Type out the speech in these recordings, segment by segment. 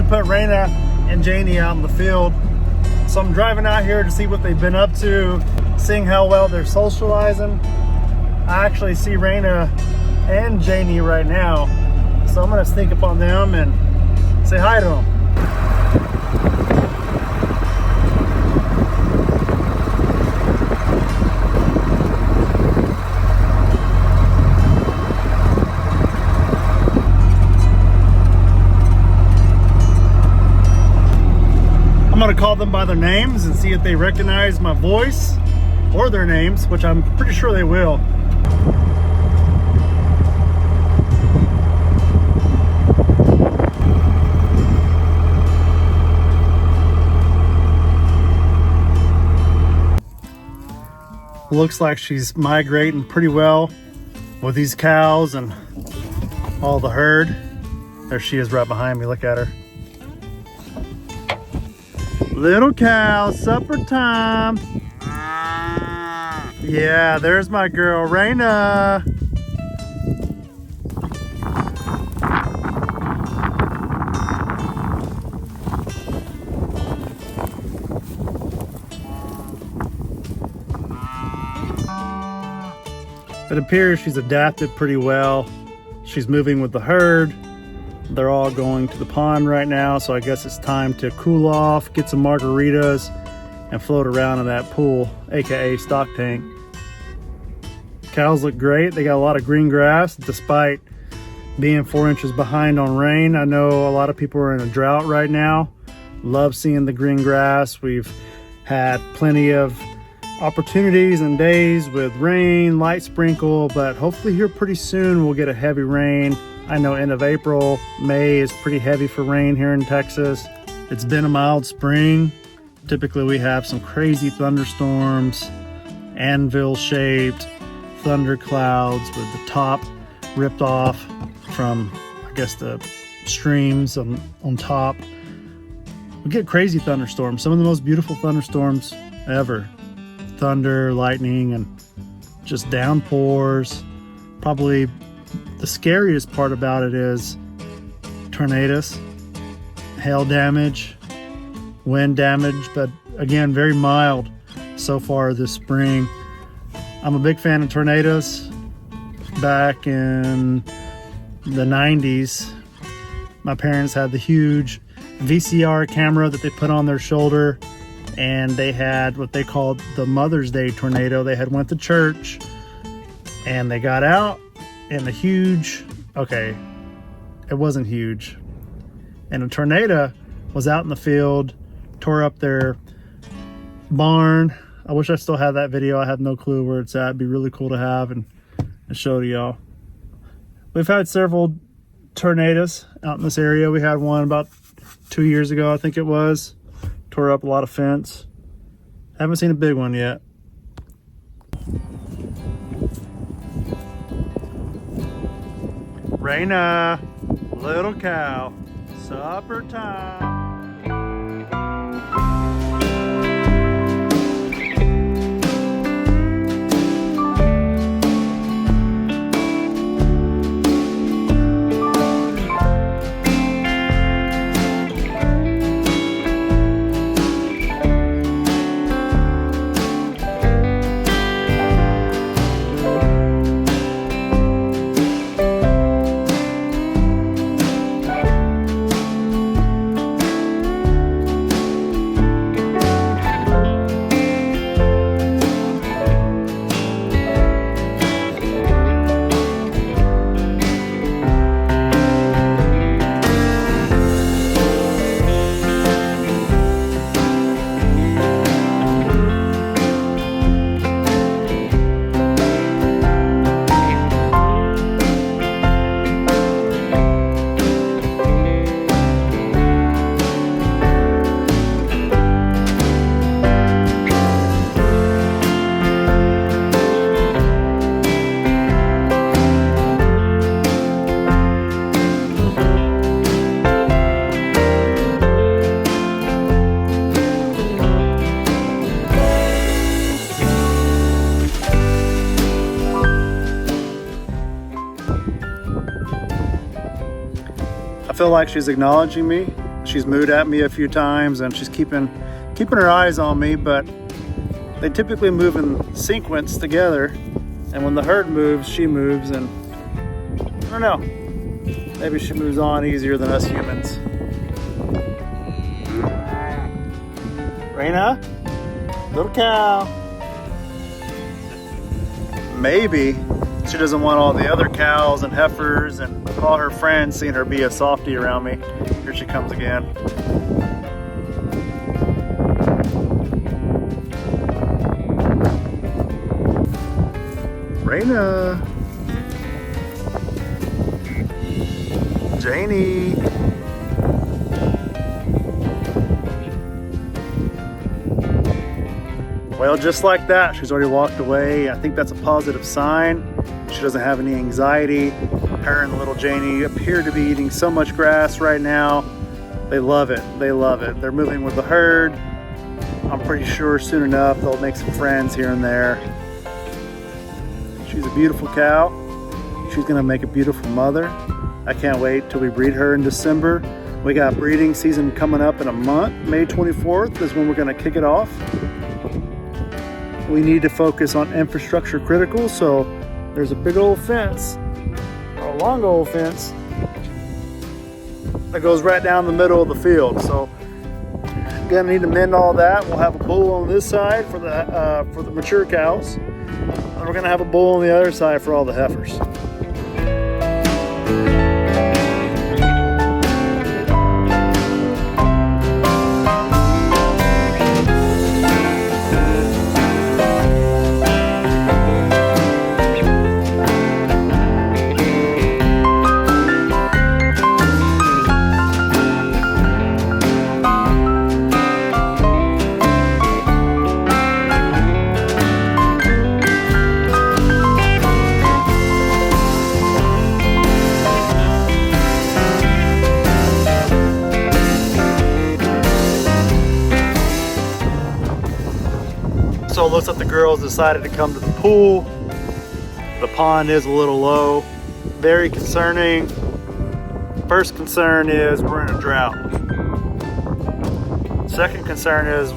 put Raina and Janie out in the field. So I'm driving out here to see what they've been up to, seeing how well they're socializing. I actually see Raina and Janie right now, so I'm gonna sneak up on them and say hi to them. I'm gonna call them by their names and see if they recognize my voice or their names, which I'm pretty sure they will. Looks like she's migrating pretty well with these cows and all the herd. There she is right behind me, look at her. Little cow, supper time. Yeah, there's my girl, Raina. It appears she's adapted pretty well. She's moving with the herd. They're all going to the pond right now, so I guess it's time to cool off, get some margaritas, and float around in that pool, aka stock tank. Cows look great. They got a lot of green grass despite being 4 inches behind on rain. I know a lot of people are in a drought right now. Love seeing the green grass. We've had plenty of opportunities and days with rain, light sprinkle, but hopefully here pretty soon we'll get a heavy rain. I know end of April, May is pretty heavy for rain here in Texas. It's been a mild spring. Typically we have some crazy thunderstorms, anvil-shaped thunder clouds with the top ripped off from, I guess, the streams on top. We get crazy thunderstorms, some of the most beautiful thunderstorms ever. Thunder, lightning, and just downpours. Probably the scariest part about it is tornadoes, hail damage, wind damage, but again, very mild so far this spring. I'm a big fan of tornadoes. Back in the 90s, my parents had the huge VCR camera that they put on their shoulder, and they had what they called the Mother's Day tornado. They had went to church and they got out, and a huge, okay, it wasn't huge, and a tornado was out in the field, tore up their barn. I wish I still had that video. I have no clue where it's at. It'd be really cool to have and show to y'all. We've had several tornadoes out in this area. We had one about 2 years ago, I think it was. Tore up a lot of fence. Haven't seen a big one yet. Raina, little cow, supper time. I feel like she's acknowledging me. She's mooed at me a few times and she's keeping her eyes on me, but they typically move in sequence together. And when the herd moves, she moves, and I don't know, maybe she moves on easier than us humans. Raina, little cow. Maybe she doesn't want all the other cows and heifers and all her friends seeing her be a softie around me. Here she comes again. Raina. Janie. Well, just like that, she's already walked away. I think that's a positive sign. She doesn't have any anxiety. Her and little Janie appear to be eating so much grass right now. They love it. They love it. They're moving with the herd. I'm pretty sure soon enough they'll make some friends here and there. She's a beautiful cow. She's gonna make a beautiful mother. I can't wait till we breed her in December. We got breeding season coming up in a month. May 24th is when we're gonna kick it off. We need to focus on infrastructure critical, so there's a big old fence, or a long old fence, that goes right down the middle of the field. So gonna need to mend all that. We'll have a bull on this side for the mature cows, and we're gonna have a bull on the other side for all the heifers. So it looks like the girls decided to come to the pool. The pond is a little low. Very concerning. First concern is we're in a drought. Second concern is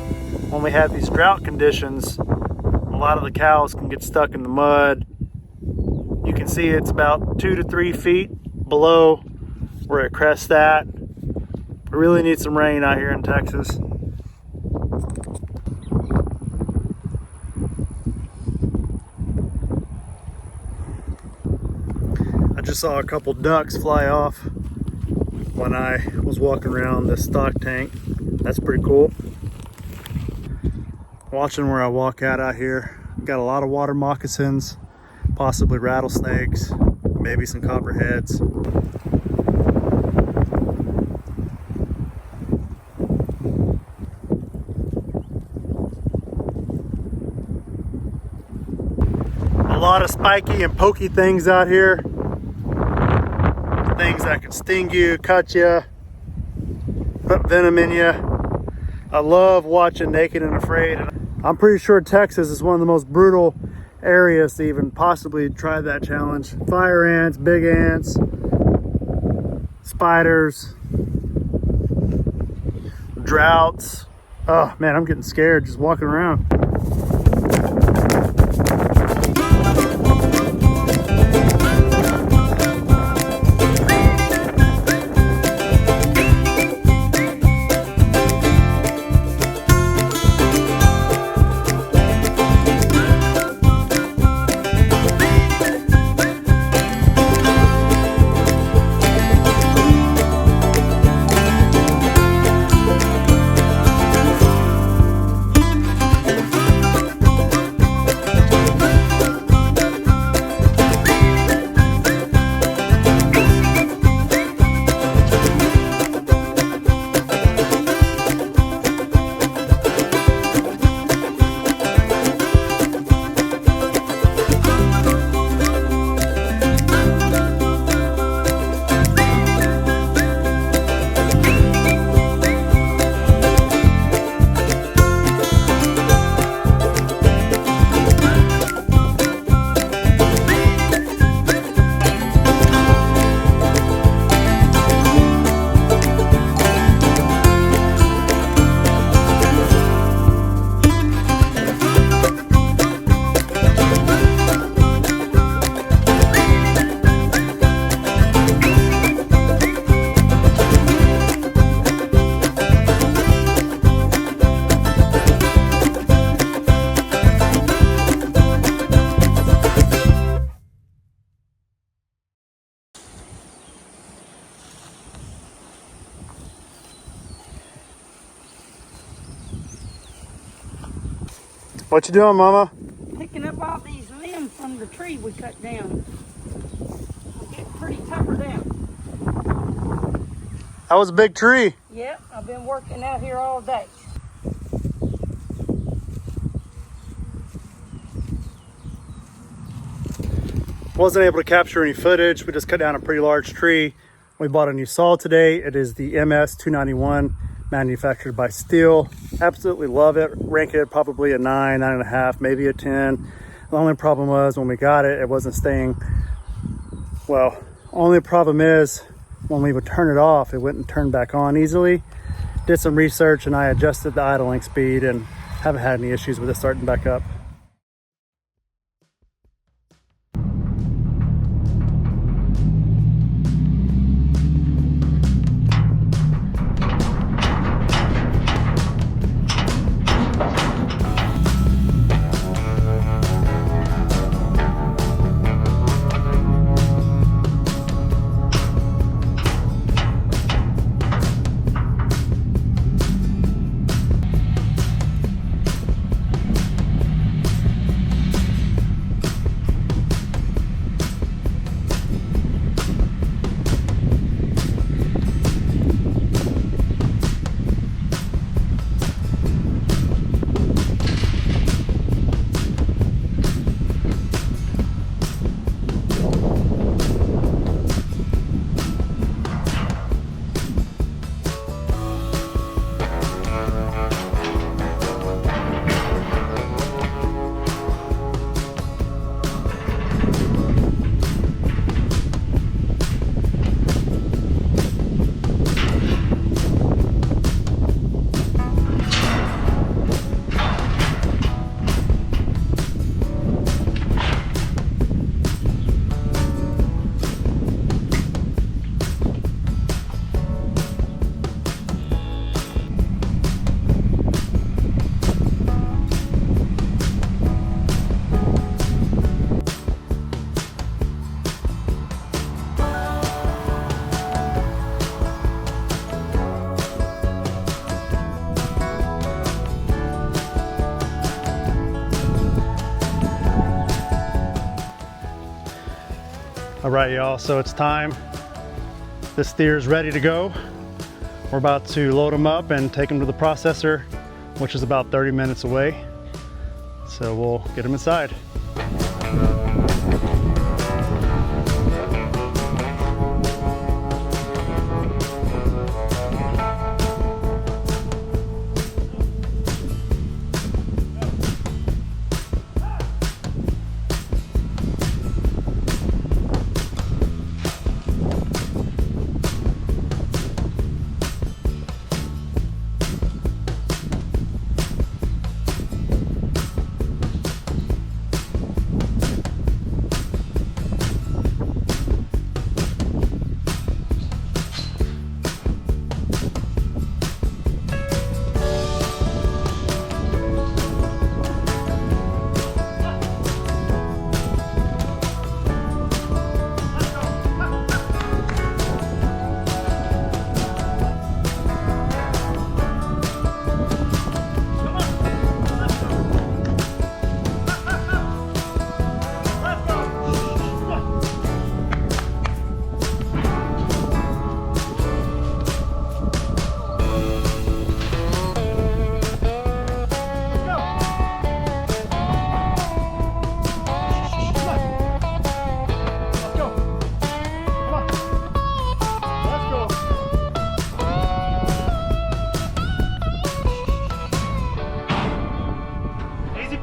when we have these drought conditions, a lot of the cows can get stuck in the mud. You can see it's about 2 to 3 feet below where it crests at. We really need some rain out here in Texas. I just saw a couple ducks fly off when I was walking around this stock tank. That's pretty cool. Watching where I walk out here. Got a lot of water moccasins, possibly rattlesnakes, maybe some copperheads. A lot of spiky and pokey things out here. Things that can sting you, cut you, put venom in you. I love watching Naked and Afraid. I'm pretty sure Texas is one of the most brutal areas to even possibly try that challenge. Fire ants, big ants, spiders, droughts. Oh man, I'm getting scared just walking around. What you doing, Mama? Picking up all these limbs from the tree we cut down. I'm getting pretty tuckered out. That was a big tree. Yep, I've been working out here all day. Wasn't able to capture any footage. We just cut down a pretty large tree. We bought a new saw today. It is the MS291, manufactured by Stihl. Absolutely love it. Rank it probably a 9, 9.5, maybe a 10. The only problem was when we got it, it wasn't staying. Well, only problem is when we would turn it off, it wouldn't turn back on easily. Did some research and I adjusted the idling speed and haven't had any issues with it starting back up. All right, y'all, so it's time. This steer is ready to go. We're about to load him up and take him to the processor, which is about 30 minutes away. So we'll get him inside.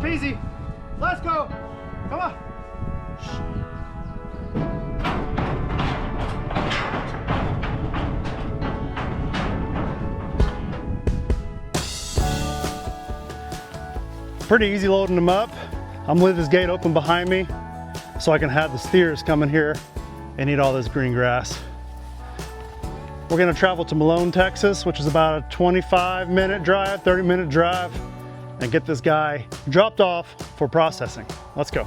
Easy. Let's go. Come on. Pretty easy loading them up. I'm leaving this gate open behind me so I can have the steers come in here and eat all this green grass. We're gonna travel to Malone, Texas, which is about a 25-minute drive, 30-minute drive, and get this guy dropped off for processing. Let's go.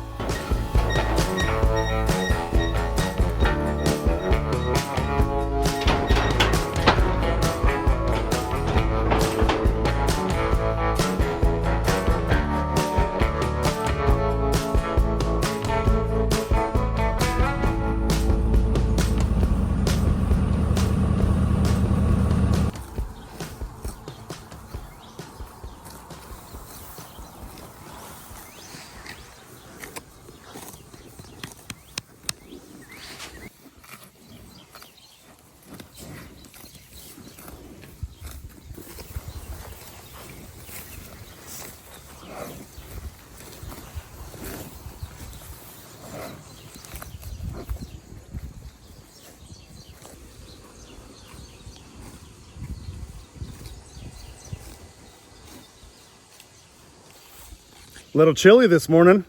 Little chilly this morning.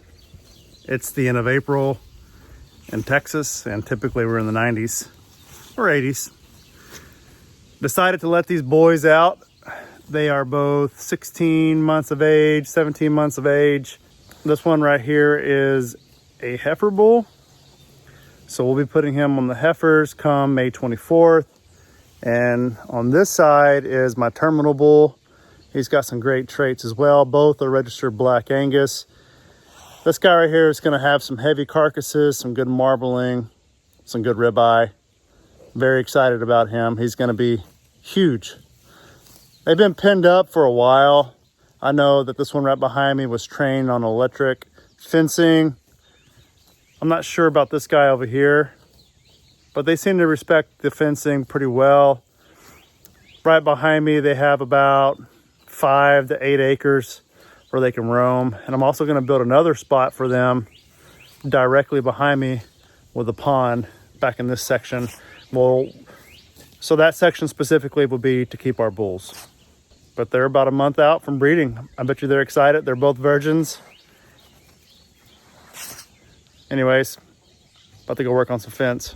It's the end of April in Texas, and typically we're in the 90s or 80s. Decided to let these boys out. They are both 16 months of age, 17 months of age. This one right here is a heifer bull. So we'll be putting him on the heifers come May 24th. And on this side is my terminal bull. He's got some great traits as well. Both are registered Black Angus. This guy right here is going to have some heavy carcasses, some good marbling, some good ribeye. Very excited about him. He's going to be huge. They've been pinned up for a while. I know that this one right behind me was trained on electric fencing. I'm not sure about this guy over here, but they seem to respect the fencing pretty well. Right behind me, they have about 5 to 8 acres where they can roam. And I'm also going to build another spot for them directly behind me with a pond back in this section. So that section specifically will be to keep our bulls. But they're about a month out from breeding. I bet you they're excited. They're both virgins. Anyways, about to go work on some fence.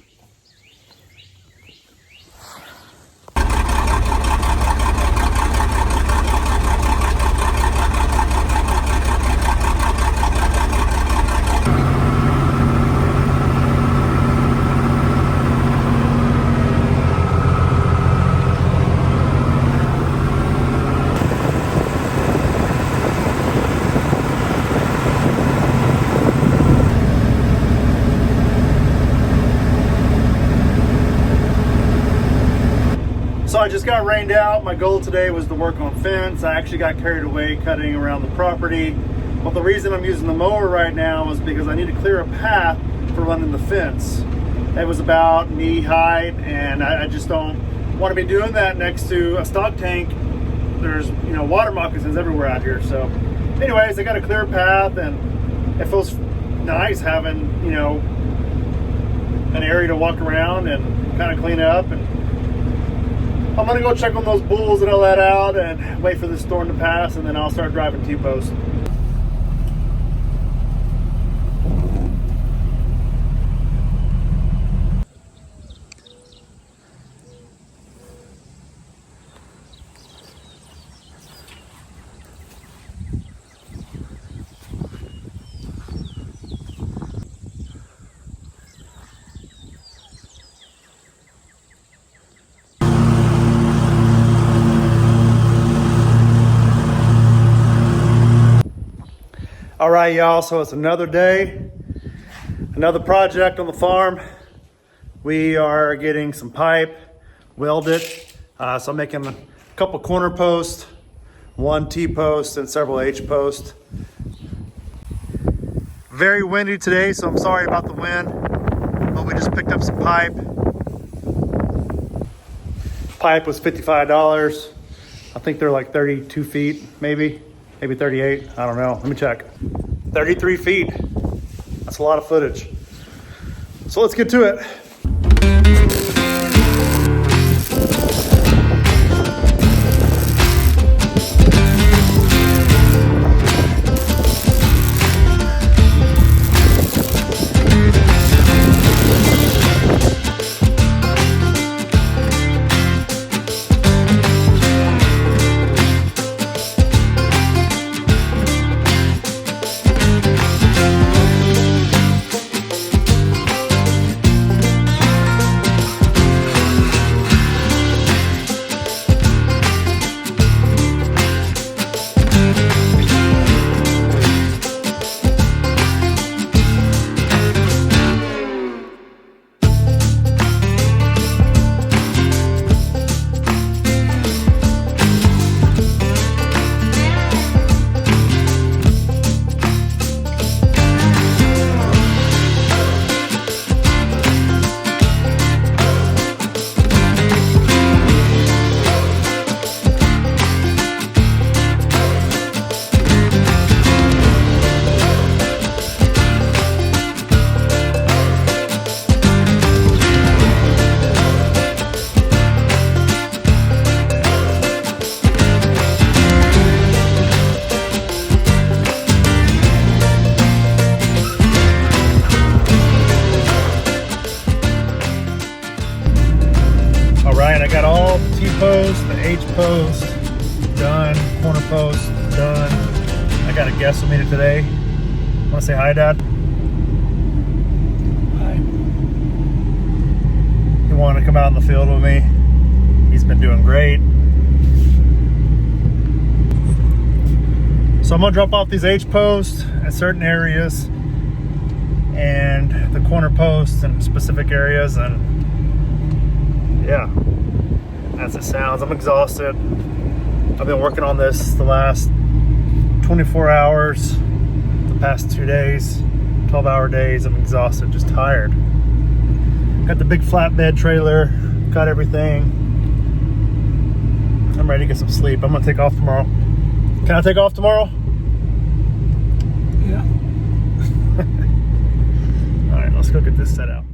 So I just got rained out. My goal today was to work on fence. I actually got carried away cutting around the property. But the reason I'm using the mower right now is because I need to clear a path for running the fence. It was about knee height, and I just don't want to be doing that next to a stock tank. There's, water moccasins everywhere out here. So anyways, I got a clear path, and it feels nice having, an area to walk around and kind of clean up. And I'm gonna go check on those bulls that I let out and wait for this storm to pass, and then I'll start driving T-post. All right, y'all, so it's another day, another project on the farm. We are getting some pipe welded. So I'm making a couple corner posts, 1 T-post and several H-posts. Very windy today, so I'm sorry about the wind, but we just picked up some pipe. Pipe was $55. I think they're like 32 feet, maybe 38. I don't know. Let me check. 33 feet. That's a lot of footage. So let's get to it. got all the T-posts, the H-post done, corner post done. I got a guest with me today. Want to say hi, Dad? Hi. He wanted to come out in the field with me. He's been doing great. So I'm gonna drop off these H-posts at certain areas and the corner posts in specific areas, and yeah, as it sounds, I'm exhausted. I've been working on this the last 24 hours, the past 2 days, 12-hour days. I'm exhausted, just tired. Got the big flatbed trailer, got everything. I'm ready to get some sleep. I'm gonna take off tomorrow. Can I take off tomorrow? Yeah. All right, let's go get this set out.